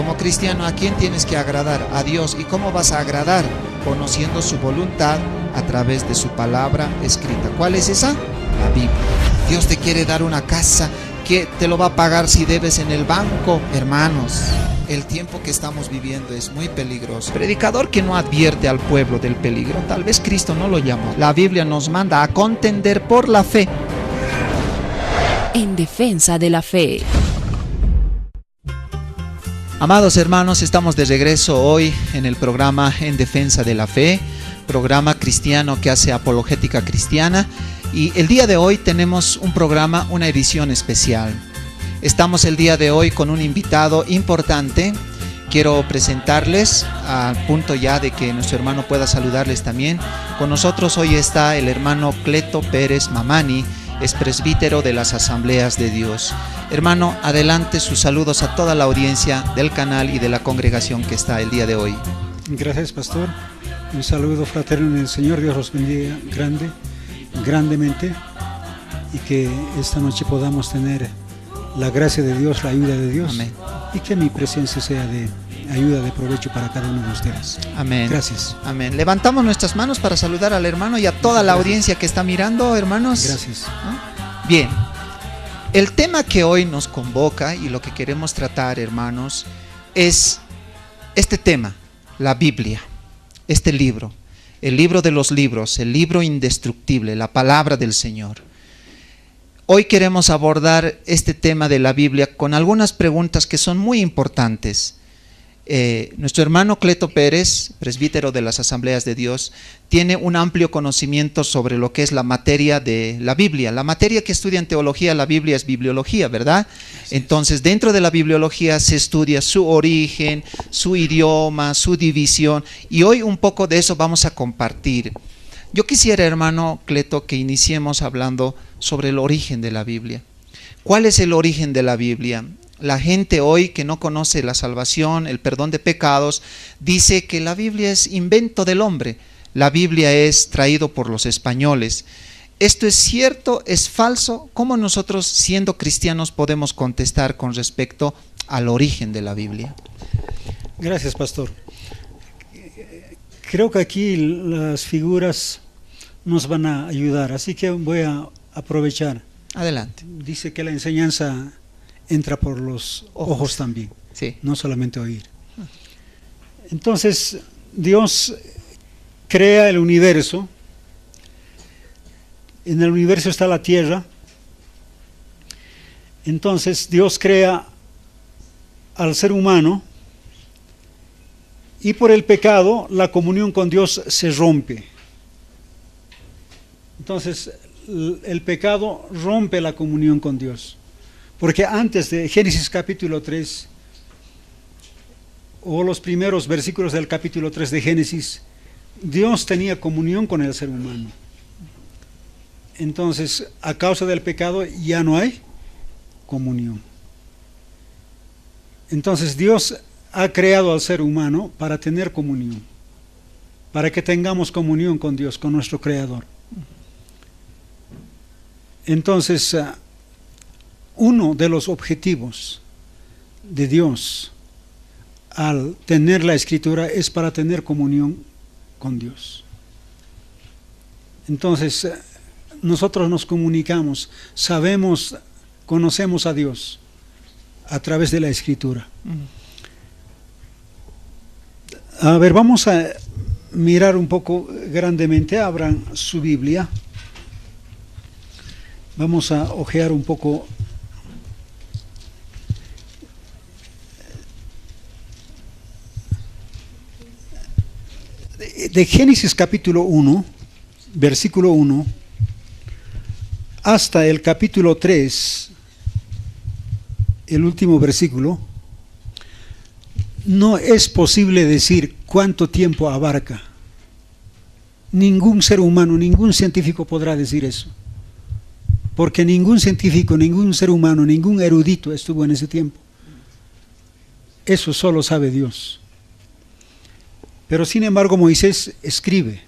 como cristiano, ¿a quién tienes que agradar? A Dios. ¿Y cómo vas a agradar? Conociendo su voluntad a través de su palabra escrita. ¿Cuál es esa? La Biblia. Dios te quiere dar una casa que te lo va a pagar si debes en el banco. Hermanos, el tiempo que estamos viviendo es muy peligroso. Predicador que no advierte al pueblo del peligro, tal vez Cristo no lo llamó. La Biblia nos manda a contender por la fe. En defensa de la fe. Amados hermanos, estamos de regreso hoy en el programa En Defensa de la Fe, programa cristiano que hace apologética cristiana, y el día de hoy tenemos un programa, una edición especial. Estamos el día de hoy con un invitado importante. Quiero presentarles al punto ya de que nuestro hermano pueda saludarles también. Con nosotros hoy está el hermano Cleto Pérez Mamani, es presbítero de las Asambleas de Dios. Hermano, adelante, sus saludos a toda la audiencia del canal y de la congregación que está el día de hoy. Gracias, pastor. Un saludo fraterno en el Señor. Dios los bendiga grandemente, y que esta noche podamos tener la gracia de Dios, la ayuda de Dios. Amén. Y que mi presencia sea de ayuda, de provecho para cada uno de ustedes. Amén. Gracias. Amén. Levantamos nuestras manos para saludar al hermano y a toda la audiencia que está mirando, hermanos. Gracias. ¿No? Bien. El tema que hoy nos convoca y lo que queremos tratar, hermanos, es este tema, la Biblia, este libro, el libro de los libros, el libro indestructible, la palabra del Señor. Hoy queremos abordar este tema de la Biblia con algunas preguntas que son muy importantes. Nuestro hermano Cleto Pérez, presbítero de las Asambleas de Dios, tiene un amplio conocimiento sobre lo que es la materia de la Biblia. La materia que estudia en teología, la Biblia es bibliología, ¿verdad? Entonces, dentro de la bibliología se estudia su origen, su idioma, su división, y hoy un poco de eso vamos a compartir. Yo quisiera, hermano Cleto, que iniciemos hablando sobre el origen de la Biblia. ¿Cuál es el origen de la Biblia? La gente hoy que no conoce la salvación, el perdón de pecados, dice que la Biblia es invento del hombre. La Biblia es traído por los españoles. ¿Esto es cierto? ¿Es falso? ¿Cómo nosotros, siendo cristianos, podemos contestar con respecto al origen de la Biblia? Gracias, pastor. Creo que aquí las figuras nos van a ayudar, así que voy a aprovechar. Adelante. Dice que la enseñanza entra por los ojos también, sí, no solamente oír. Entonces, Dios crea el universo. En el universo está la tierra. Entonces, Dios crea al ser humano, y por el pecado la comunión con Dios se rompe. Entonces, el pecado rompe la comunión con Dios. Porque antes de Génesis capítulo 3, o los primeros versículos del capítulo 3 de Génesis, Dios tenía comunión con el ser humano. Entonces, a causa del pecado ya no hay comunión. Entonces, Dios ha creado al ser humano para tener comunión, para que tengamos comunión con Dios, con nuestro Creador. Entonces, uno de los objetivos de Dios al tener la Escritura es para tener comunión con Dios. Entonces, nosotros nos comunicamos, sabemos, conocemos a Dios a través de la Escritura. A ver, vamos a mirar un poco grandemente. Abran su Biblia. Vamos a ojear un poco de Génesis capítulo 1, versículo 1, hasta el capítulo 3, el último versículo. No es posible decir cuánto tiempo abarca. Ningún ser humano, ningún científico podrá decir eso. Porque ningún científico, ningún ser humano, ningún erudito estuvo en ese tiempo. Eso solo sabe Dios. Pero sin embargo Moisés escribe.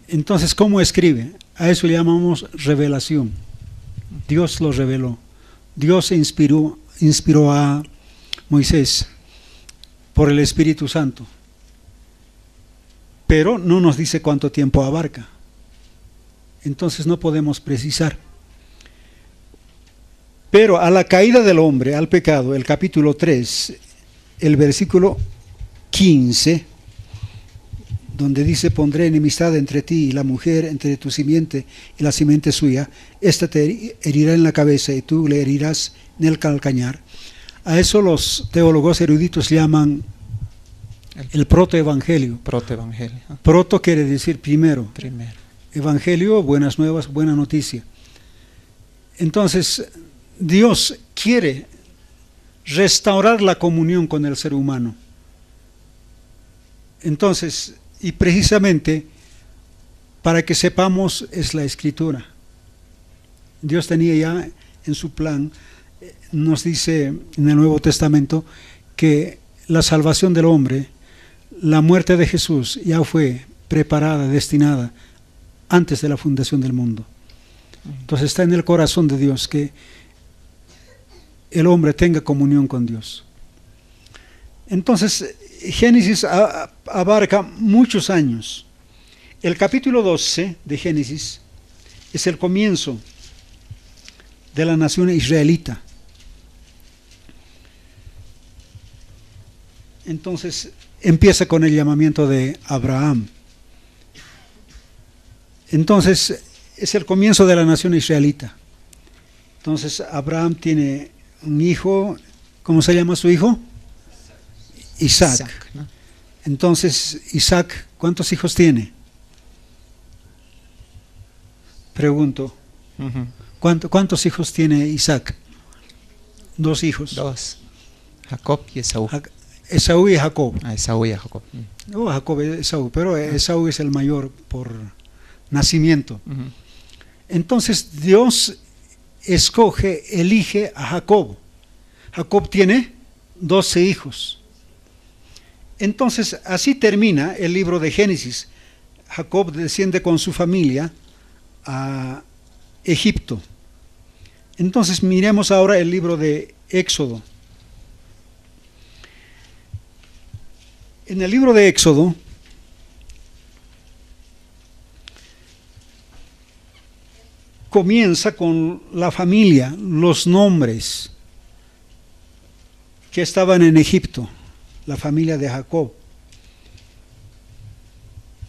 Entonces, ¿cómo escribe? A eso le llamamos revelación. Dios lo reveló. Dios inspiró inspiró a Moisés por el Espíritu Santo, pero no nos dice cuánto tiempo abarca. Entonces no podemos precisar. Pero a la caída del hombre, al pecado, el capítulo 3, el versículo 15, donde dice: pondré enemistad entre ti y la mujer, entre tu simiente y la simiente suya, esta te herirá en la cabeza y tú le herirás en el calcañar. A eso los teólogos eruditos llaman el protoevangelio. Protoevangelio. Proto quiere decir primero. Primero. Evangelio, buenas nuevas, buena noticia. Entonces, Dios quiere restaurar la comunión con el ser humano. Entonces, y precisamente para que sepamos, es la Escritura. Dios tenía ya en su plan, nos dice en el Nuevo Testamento, que la salvación del hombre, la muerte de Jesús, ya fue preparada, destinada antes de la fundación del mundo. Entonces está en el corazón de Dios que el hombre tenga comunión con Dios. Entonces Génesis abarca muchos años. El capítulo 12 de Génesis es el comienzo de la nación israelita. Entonces empieza con el llamamiento de Abraham. Entonces es el comienzo de la nación israelita. Entonces Abraham tiene un hijo. ¿Cómo se llama su hijo? Isaac, ¿no? Entonces Isaac, ¿cuántos hijos tiene? Pregunto. ¿Cuántos hijos tiene Isaac? 2 hijos. 2. Jacob y Esaú. Esaú y Jacob. Esaú y Jacob. No, Jacob es Esaú, pero Esaú es el mayor por nacimiento. Entonces Dios elige a Jacob. Jacob tiene 12 hijos. Entonces así termina el libro de Génesis. Jacob desciende con su familia a Egipto. Entonces miremos ahora el libro de Éxodo. En el libro de Éxodo comienza con la familia, los nombres que estaban en Egipto, la familia de Jacob.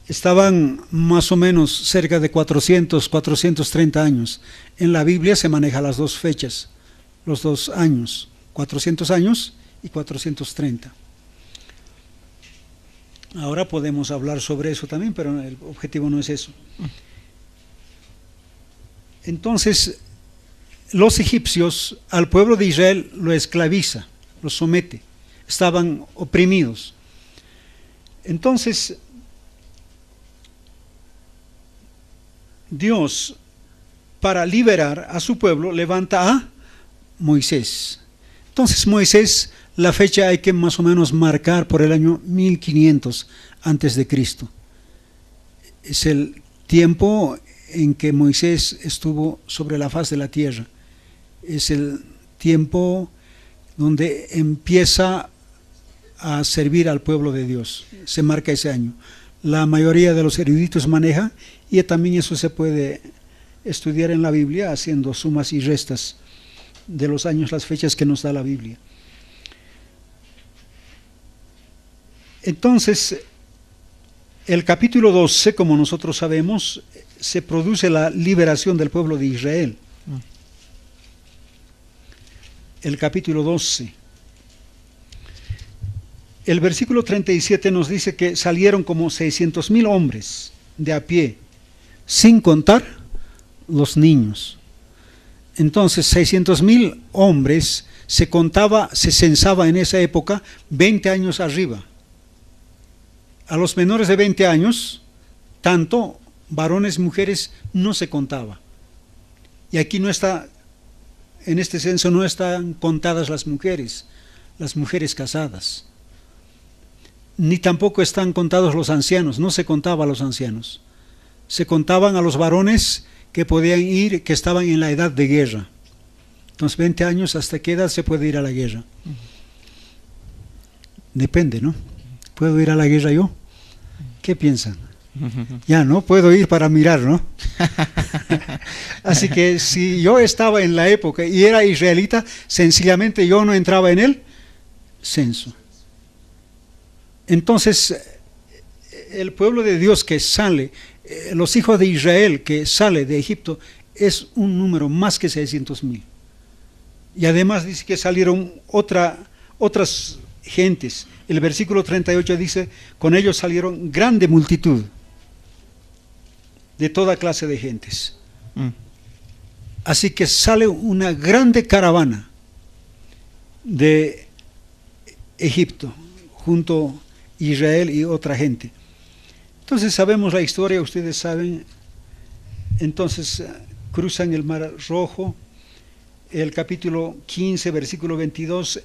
Estaban más o menos cerca de 430 años. En la Biblia se maneja las dos fechas, los 2 años, 400 años y 430. Ahora podemos hablar sobre eso también, pero el objetivo no es eso. Entonces, los egipcios al pueblo de Israel lo esclaviza, lo somete, estaban oprimidos. Entonces, Dios, para liberar a su pueblo, levanta a Moisés. Entonces Moisés, la fecha hay que más o menos marcar por el año 1500 antes de Cristo. Es el tiempo en que Moisés estuvo sobre la faz de la tierra. Es el tiempo donde empieza a servir al pueblo de Dios. Se marca ese año. La mayoría de los eruditos maneja, y también eso se puede estudiar en la Biblia haciendo sumas y restas de los años, las fechas que nos da la Biblia. Entonces, el capítulo 12, como nosotros sabemos, se produce la liberación del pueblo de Israel. El capítulo 12. El versículo 37 nos dice que salieron como 600,000 hombres de a pie, sin contar los niños. Entonces 600,000 hombres se censaba en esa época 20 años arriba. A los menores de 20 años, tanto varones y mujeres, no se contaba. Y aquí no está, en este censo no están contadas las mujeres casadas. Ni tampoco están contados los ancianos, no se contaba a los ancianos. Se contaban a los varones que podían ir, que estaban en la edad de guerra. Entonces 20 años, ¿hasta qué edad se puede ir a la guerra? Depende, ¿no? ¿Puedo ir a la guerra yo? ¿Qué piensan? Ya, ¿no? Puedo ir para mirar, ¿no? Así que si yo estaba en la época y era israelita, sencillamente yo no entraba en el censo. Entonces, el pueblo de Dios que sale, los hijos de Israel que sale de Egipto, es un número más que 600,000. Y además dice que salieron otras gentes. El versículo 38 dice, con ellos salieron grande multitud de toda clase de gentes. Así que sale una grande caravana de Egipto junto a Israel y otra gente. Entonces sabemos la historia, ustedes saben. Entonces cruzan el Mar Rojo, el capítulo 15, versículo 22,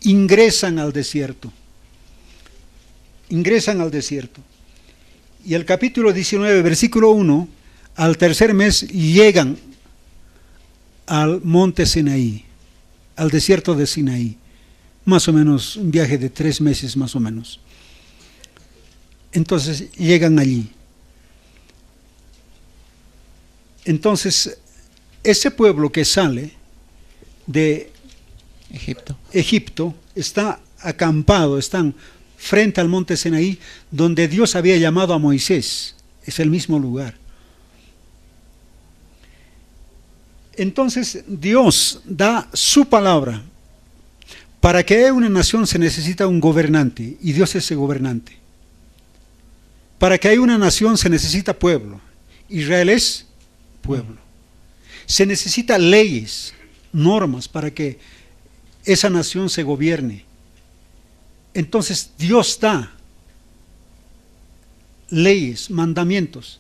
ingresan al desierto. Ingresan al desierto. Y el capítulo 19, versículo 1, al tercer mes llegan al monte Sinaí, al desierto de Sinaí. Más o menos un viaje de 3 meses más o menos. Entonces llegan allí. Entonces, ese pueblo que sale de Egipto está acampado, están frente al monte Sinaí, donde Dios había llamado a Moisés. Es el mismo lugar. Entonces Dios da su palabra. Para que haya una nación se necesita un gobernante, y Dios es ese gobernante. Para que haya una nación se necesita pueblo. Israel es pueblo. Se necesita leyes, normas para que esa nación se gobierne. Entonces Dios da leyes, mandamientos.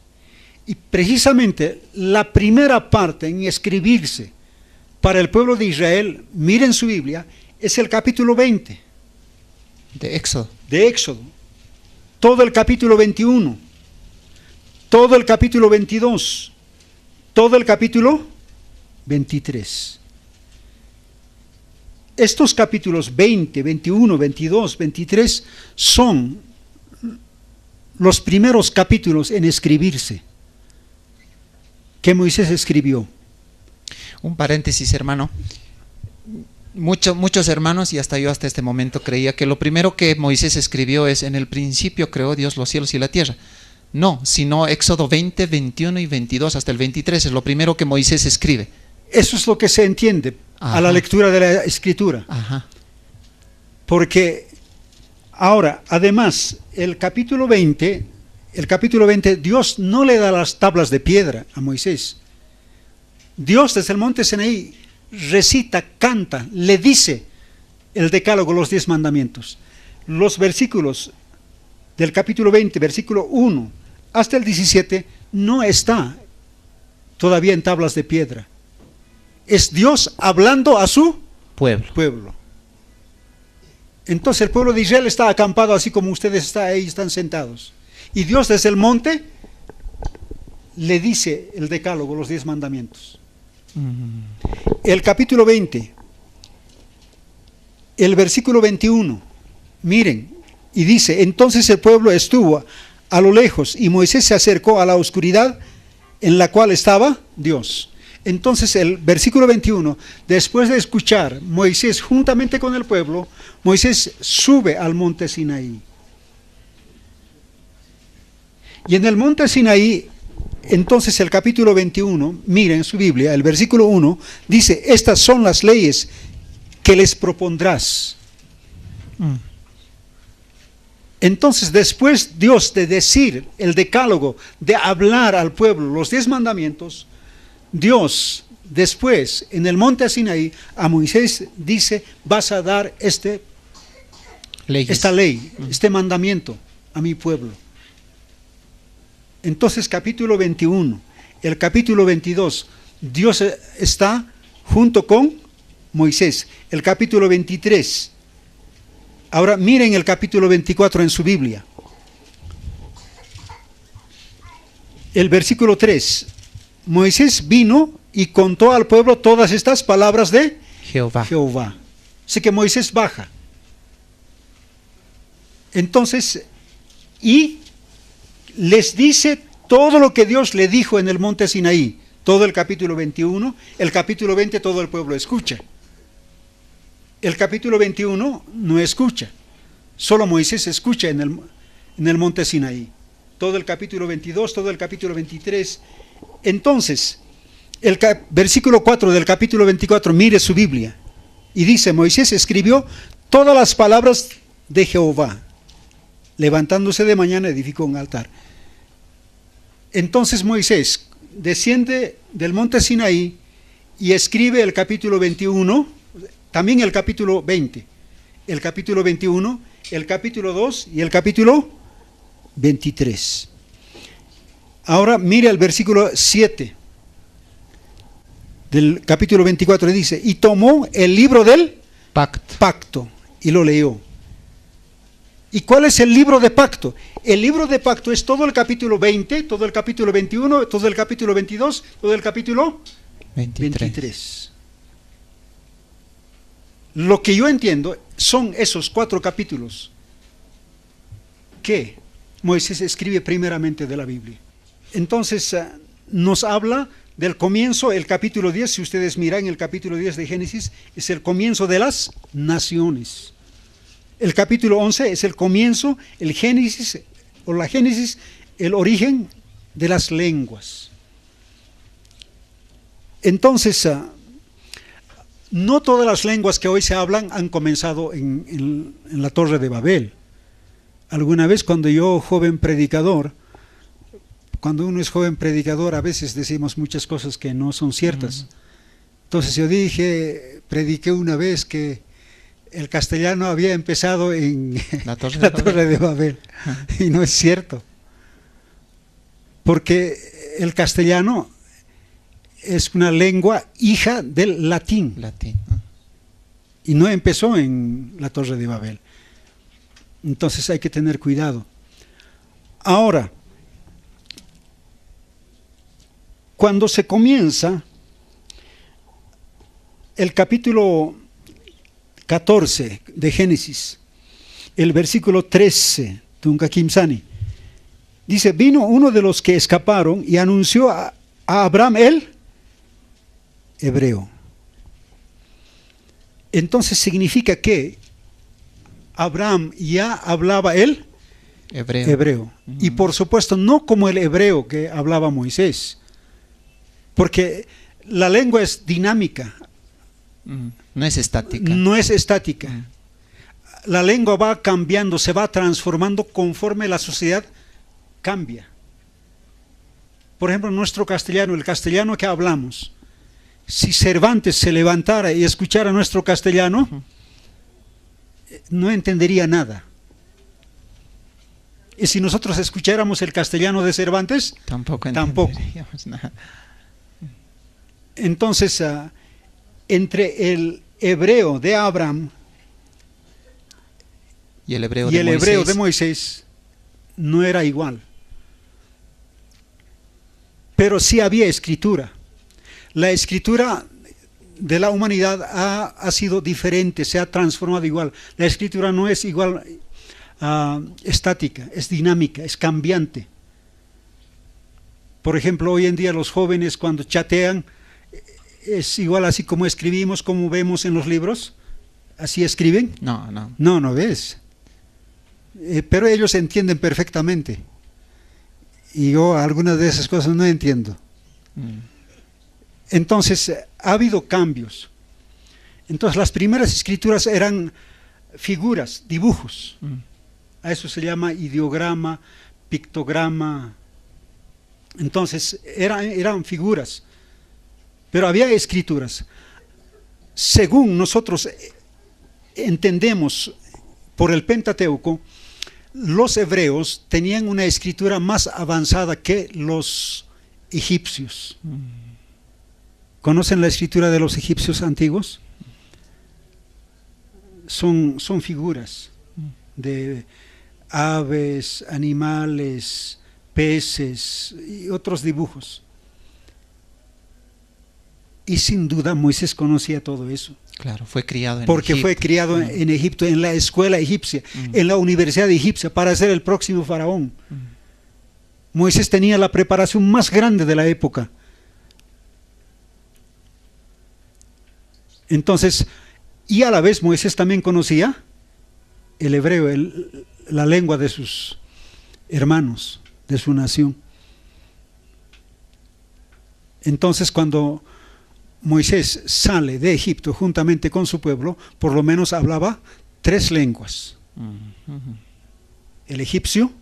Y precisamente la primera parte en escribirse para el pueblo de Israel, miren su Biblia, es el capítulo 20 de Éxodo. Todo el capítulo 21, todo el capítulo 22, todo el capítulo 23. Estos capítulos 20, 21, 22, 23 son los primeros capítulos en escribirse que Moisés escribió. Un paréntesis, hermano. Muchos hermanos, y hasta yo hasta este momento creía que lo primero que Moisés escribió es: en el principio creó Dios los cielos y la tierra. No, sino Éxodo 20, 21 y 22 hasta el 23 es lo primero que Moisés escribe. Eso es lo que se entiende a la lectura de la escritura. Porque ahora, además, el capítulo 20, Dios no le da las tablas de piedra a Moisés. Dios desde el monte Sinaí recita, canta, le dice el decálogo, los 10 mandamientos. Los versículos del capítulo 20, versículo 1 hasta el 17 no está todavía en tablas de piedra. Es Dios hablando a su pueblo. Entonces el pueblo de Israel está acampado así como ustedes están sentados. Y Dios desde el monte le dice el decálogo, los 10 mandamientos. El capítulo 20, el versículo 21, miren, y dice: entonces el pueblo estuvo a lo lejos y Moisés se acercó a la oscuridad en la cual estaba Dios. Entonces el versículo 21, después de escuchar Moisés juntamente con el pueblo, Moisés sube al monte Sinaí. Y en el monte Sinaí, entonces el capítulo 21, miren su Biblia, el versículo 1, dice: estas son las leyes que les propondrás. Entonces, después Dios de decir el decálogo, de hablar al pueblo los 10 mandamientos, Dios después en el monte Sinaí a Moisés dice: vas a dar esta ley, este mandamiento a mi pueblo. Entonces capítulo 21, el capítulo 22, Dios está junto con Moisés. El capítulo 23, ahora miren el capítulo 24 en su Biblia. El versículo 3, Moisés vino y contó al pueblo todas estas palabras de Jehová. Jehová. Así que Moisés baja. Entonces, y les dice todo lo que Dios le dijo en el monte Sinaí. Todo el capítulo 21, el capítulo 20 todo el pueblo escucha. El capítulo 21 no escucha. Solo Moisés escucha en el monte Sinaí. Todo el capítulo 22, todo el capítulo 23. Entonces, versículo 4 del capítulo 24, mire su Biblia. Y dice, Moisés escribió todas las palabras de Jehová. Levantándose de mañana edificó un altar. Entonces Moisés desciende del monte Sinaí y escribe el capítulo 21, también el capítulo 20, el capítulo 21, el capítulo 2 y el capítulo 23. Ahora mire el versículo 7 del capítulo 24, dice, y tomó el libro del pacto y lo leyó. ¿Y cuál es el libro de pacto? El libro de pacto es todo el capítulo 20, todo el capítulo 21, todo el capítulo 22, todo el capítulo 23. Lo que yo entiendo son esos 4 capítulos que Moisés escribe primeramente de la Biblia. Entonces nos habla del comienzo, el capítulo 10, si ustedes miran el capítulo 10 de Génesis, es el comienzo de las naciones. El capítulo 11 es el comienzo, el Génesis, o la Génesis, el origen de las lenguas. Entonces, no todas las lenguas que hoy se hablan han comenzado en la Torre de Babel. Alguna vez cuando yo, joven predicador, cuando uno es joven predicador, a veces decimos muchas cosas que no son ciertas. Entonces yo prediqué una vez que el castellano había empezado en la Torre de Babel. Y no es cierto. Porque el castellano es una lengua hija del latín. Y no empezó en la Torre de Babel. Entonces hay que tener cuidado. Ahora, cuando se comienza el capítulo 14 de Génesis, el versículo 13, Tunka Kimsani, dice, vino uno de los que escaparon y anunció a Abraham el hebreo. Entonces significa que Abraham ya hablaba el hebreo. Y por supuesto no como el hebreo que hablaba Moisés, porque la lengua es dinámica. No es estática. No es estática. La lengua va cambiando, se va transformando conforme la sociedad cambia. Por ejemplo, nuestro castellano, el castellano que hablamos, si Cervantes se levantara y escuchara nuestro castellano, no entendería nada. Y si nosotros escucháramos el castellano de Cervantes, tampoco. Nada. Entonces, entre el hebreo de Abraham y el hebreo de Moisés no era igual. Pero sí había escritura. La escritura de la humanidad ha sido diferente, se ha transformado igual. La escritura no es igual estática, es dinámica, es cambiante. Por ejemplo, hoy en día los jóvenes cuando chatean, es igual así como escribimos, como vemos en los libros. ¿Así escriben? No ves. Pero ellos entienden perfectamente. Y yo algunas de esas cosas no entiendo. Entonces, ha habido cambios. Entonces, las primeras escrituras eran figuras, dibujos. A eso se llama ideograma, pictograma. Entonces, eran figuras. Pero había escrituras. Según nosotros entendemos por el Pentateuco, los hebreos tenían una escritura más avanzada que los egipcios. ¿Conocen la escritura de los egipcios antiguos? Son figuras de aves, animales, peces y otros dibujos. Y sin duda Moisés conocía todo eso. Claro, fue criado en porque Egipto. fue criado en Egipto, en la escuela egipcia, en la universidad egipcia, para ser el próximo faraón. Moisés tenía la preparación más grande de la época. Entonces, y a la vez Moisés también conocía el hebreo, la lengua de sus hermanos, de su nación. Entonces, cuando Moisés sale de Egipto juntamente con su pueblo, por lo menos hablaba 3 lenguas. El egipcio,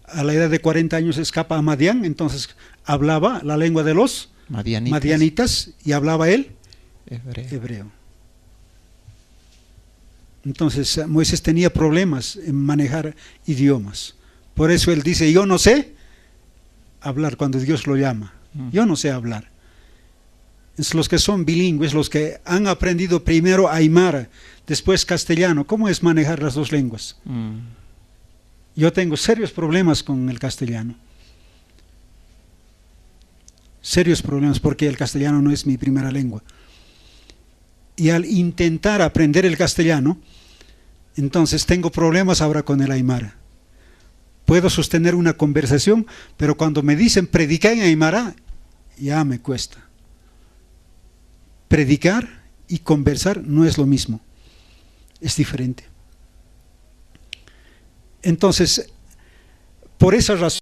a la edad de 40 años escapa a Madián, entonces hablaba la lengua de los madianitas y hablaba el hebreo. Entonces Moisés tenía problemas en manejar idiomas. Por eso él dice, yo no sé hablar cuando Dios lo llama. Yo no sé hablar. Es los que son bilingües, los que han aprendido primero aymara, después castellano. ¿Cómo es manejar las 2 lenguas? Yo tengo serios problemas con el castellano. Serios problemas porque el castellano no es mi primera lengua. Y al intentar aprender el castellano, entonces tengo problemas ahora con el aymara. Puedo sostener una conversación, pero cuando me dicen predicar en aymara, ya me cuesta. Predicar y conversar no es lo mismo, es diferente. Entonces, por esa razón,